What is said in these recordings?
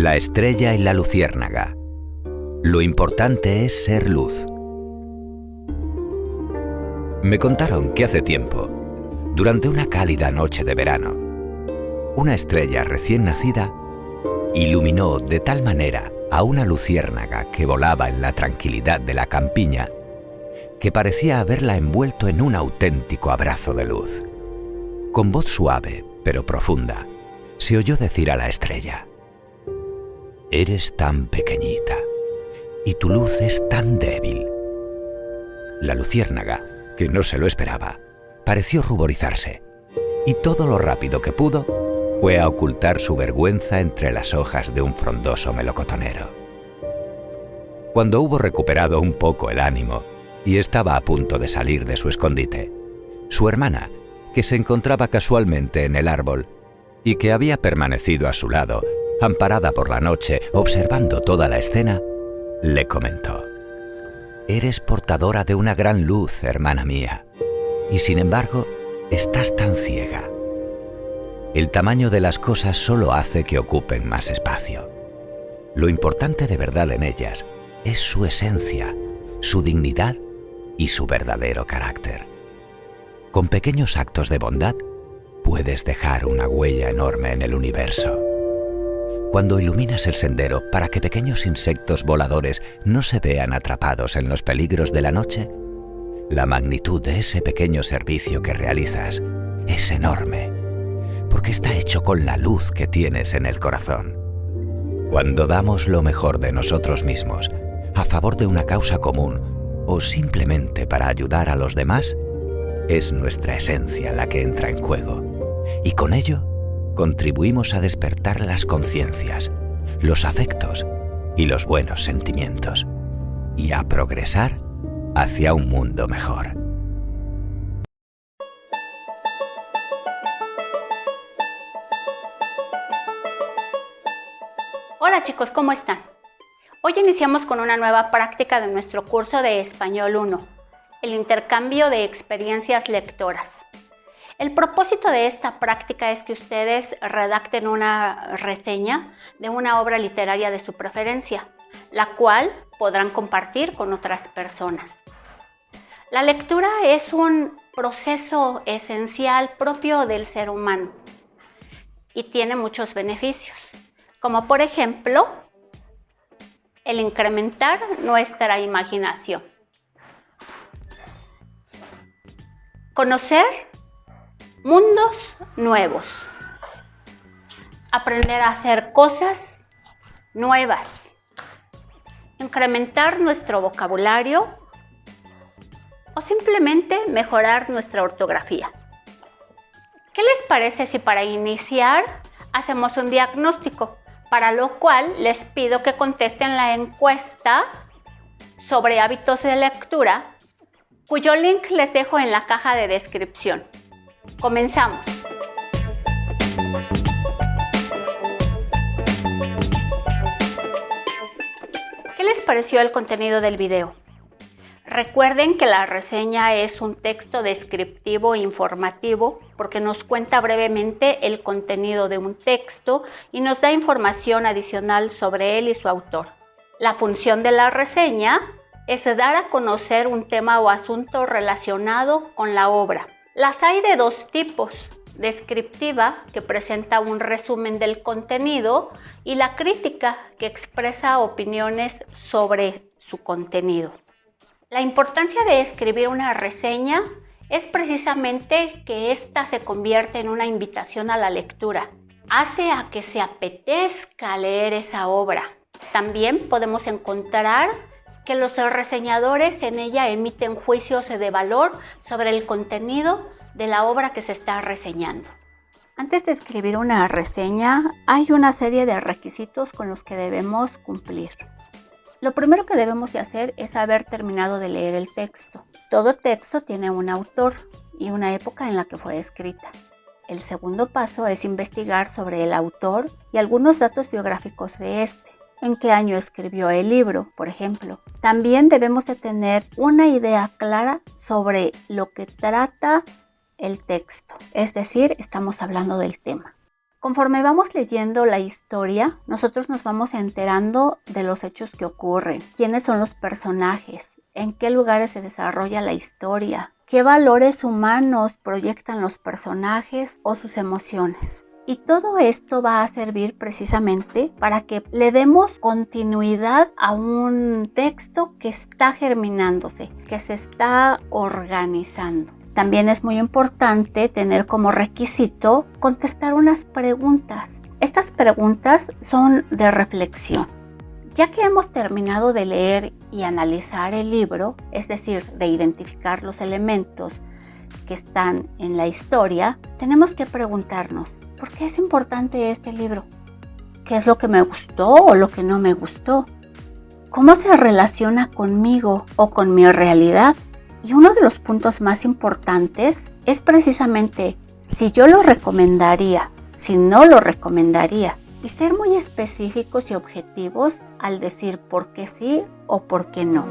La estrella y la luciérnaga. Lo importante es ser luz. Me contaron que hace tiempo, durante una cálida noche de verano, una estrella recién nacida iluminó de tal manera a una luciérnaga que volaba en la tranquilidad de la campiña que parecía haberla envuelto en un auténtico abrazo de luz. Con voz suave pero profunda, se oyó decir a la estrella: «Eres tan pequeñita y tu luz es tan débil». La luciérnaga, que no se lo esperaba, pareció ruborizarse y todo lo rápido que pudo fue a ocultar su vergüenza entre las hojas de un frondoso melocotonero. Cuando hubo recuperado un poco el ánimo y estaba a punto de salir de su escondite, su hermana, que se encontraba casualmente en el árbol y que había permanecido a su lado, amparada por la noche, observando toda la escena, le comentó: «Eres portadora de una gran luz, hermana mía, y sin embargo, estás tan ciega. El tamaño de las cosas solo hace que ocupen más espacio. Lo importante de verdad en ellas es su esencia, su dignidad y su verdadero carácter. Con pequeños actos de bondad, puedes dejar una huella enorme en el universo. Cuando iluminas el sendero para que pequeños insectos voladores no se vean atrapados en los peligros de la noche, la magnitud de ese pequeño servicio que realizas es enorme, porque está hecho con la luz que tienes en el corazón. Cuando damos lo mejor de nosotros mismos a favor de una causa común o simplemente para ayudar a los demás, es nuestra esencia la que entra en juego, y con ello contribuimos a despertar las conciencias, los afectos y los buenos sentimientos, y a progresar hacia un mundo mejor». Hola chicos, ¿cómo están? Hoy iniciamos con una nueva práctica de nuestro curso de Español 1, el intercambio de experiencias lectoras. El propósito de esta práctica es que ustedes redacten una reseña de una obra literaria de su preferencia, la cual podrán compartir con otras personas. La lectura es un proceso esencial propio del ser humano y tiene muchos beneficios, como por ejemplo, el incrementar nuestra imaginación, conocer mundos nuevos, aprender a hacer cosas nuevas, incrementar nuestro vocabulario o simplemente mejorar nuestra ortografía. ¿Qué les parece si para iniciar hacemos un diagnóstico? Para lo cual les pido que contesten la encuesta sobre hábitos de lectura, cuyo link les dejo en la caja de descripción. Comenzamos. ¿Qué les pareció el contenido del video? Recuerden que la reseña es un texto descriptivo e informativo porque nos cuenta brevemente el contenido de un texto y nos da información adicional sobre él y su autor. La función de la reseña es dar a conocer un tema o asunto relacionado con la obra. Las hay de dos tipos: descriptiva, que presenta un resumen del contenido, y la crítica, que expresa opiniones sobre su contenido. La importancia de escribir una reseña es precisamente que ésta se convierte en una invitación a la lectura. Hace a que se apetezca leer esa obra. También podemos encontrar que los reseñadores en ella emiten juicios de valor sobre el contenido de la obra que se está reseñando. Antes de escribir una reseña, hay una serie de requisitos con los que debemos cumplir. Lo primero que debemos de hacer es haber terminado de leer el texto. Todo texto tiene un autor y una época en la que fue escrita. El segundo paso es investigar sobre el autor y algunos datos biográficos de este. En qué año escribió el libro, por ejemplo. También debemos de tener una idea clara sobre lo que trata el texto. Es decir, estamos hablando del tema. Conforme vamos leyendo la historia, nosotros nos vamos enterando de los hechos que ocurren, quiénes son los personajes, en qué lugares se desarrolla la historia, qué valores humanos proyectan los personajes o sus emociones. Y todo esto va a servir precisamente para que le demos continuidad a un texto que está germinándose, que se está organizando. También es muy importante tener como requisito contestar unas preguntas. Estas preguntas son de reflexión. Ya que hemos terminado de leer y analizar el libro, es decir, de identificar los elementos que están en la historia, tenemos que preguntarnos, ¿por qué es importante este libro? ¿Qué es lo que me gustó o lo que no me gustó? ¿Cómo se relaciona conmigo o con mi realidad? Y uno de los puntos más importantes es precisamente si yo lo recomendaría, si no lo recomendaría, y ser muy específicos y objetivos al decir por qué sí o por qué no.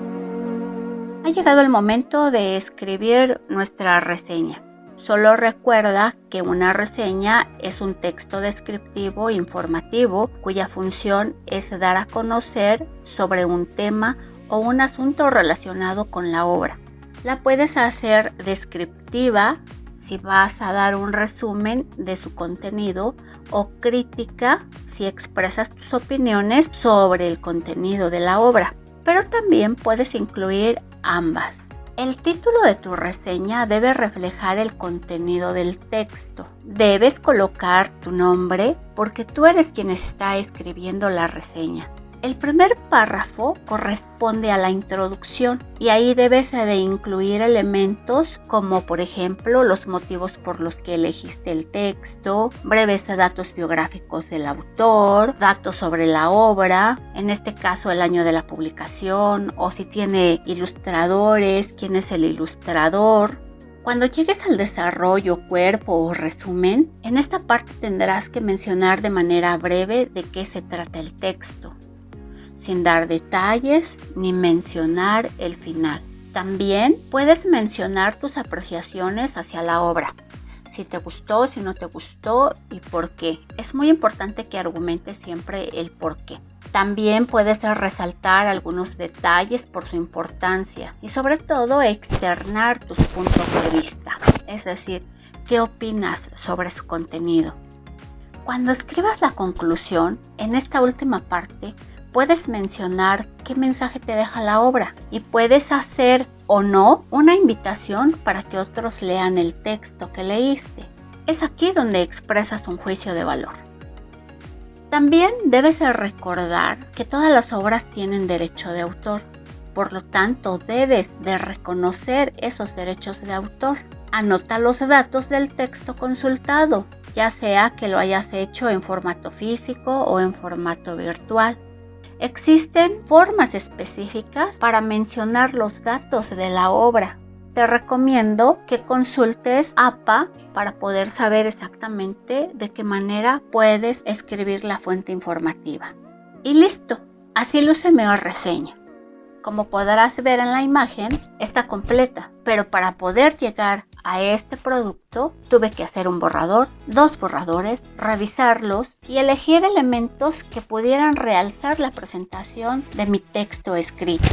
Ha llegado el momento de escribir nuestra reseña. Solo recuerda que una reseña es un texto descriptivo informativo cuya función es dar a conocer sobre un tema o un asunto relacionado con la obra. La puedes hacer descriptiva si vas a dar un resumen de su contenido o crítica si expresas tus opiniones sobre el contenido de la obra, pero también puedes incluir ambas. El título de tu reseña debe reflejar el contenido del texto. Debes colocar tu nombre porque tú eres quien está escribiendo la reseña. El primer párrafo corresponde a la introducción y ahí debes de incluir elementos como por ejemplo los motivos por los que elegiste el texto, breves datos biográficos del autor, datos sobre la obra, en este caso el año de la publicación o si tiene ilustradores, quién es el ilustrador. Cuando llegues al desarrollo, cuerpo o resumen, en esta parte tendrás que mencionar de manera breve de qué se trata el texto, sin dar detalles ni mencionar el final. También puedes mencionar tus apreciaciones hacia la obra, si te gustó, si no te gustó y por qué. Es muy importante que argumentes siempre el por qué. También puedes resaltar algunos detalles por su importancia y sobre todo externar tus puntos de vista, es decir, qué opinas sobre su contenido. Cuando escribas la conclusión, en esta última parte, puedes mencionar qué mensaje te deja la obra y puedes hacer o no una invitación para que otros lean el texto que leíste. Es aquí donde expresas un juicio de valor. También debes recordar que todas las obras tienen derecho de autor, por lo tanto debes de reconocer esos derechos de autor. Anota los datos del texto consultado, ya sea que lo hayas hecho en formato físico o en formato virtual. Existen formas específicas para mencionar los datos de la obra. Te recomiendo que consultes APA para poder saber exactamente de qué manera puedes escribir la fuente informativa. Y listo, así luce mi reseña. Como podrás ver en la imagen, está completa, pero para poder llegar a este producto tuve que hacer un borrador, 2 borradores, revisarlos y elegir elementos que pudieran realzar la presentación de mi texto escrito.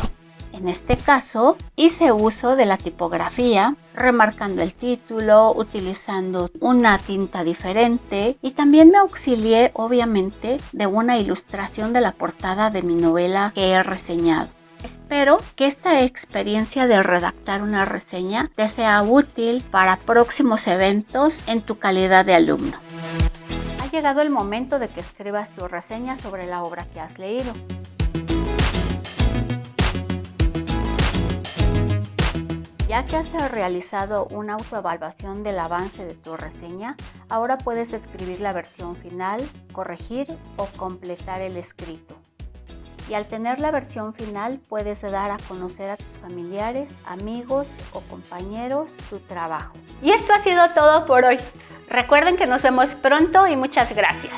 En este caso, hice uso de la tipografía, remarcando el título, utilizando una tinta diferente y también me auxilié obviamente de una ilustración de la portada de mi novela que he reseñado. Espero que esta experiencia de redactar una reseña te sea útil para próximos eventos en tu calidad de alumno. Ha llegado el momento de que escribas tu reseña sobre la obra que has leído. Ya que has realizado una autoevaluación del avance de tu reseña, ahora puedes escribir la versión final, corregir o completar el escrito. Y al tener la versión final puedes dar a conocer a tus familiares, amigos o compañeros tu trabajo. Y esto ha sido todo por hoy. Recuerden que nos vemos pronto y muchas gracias.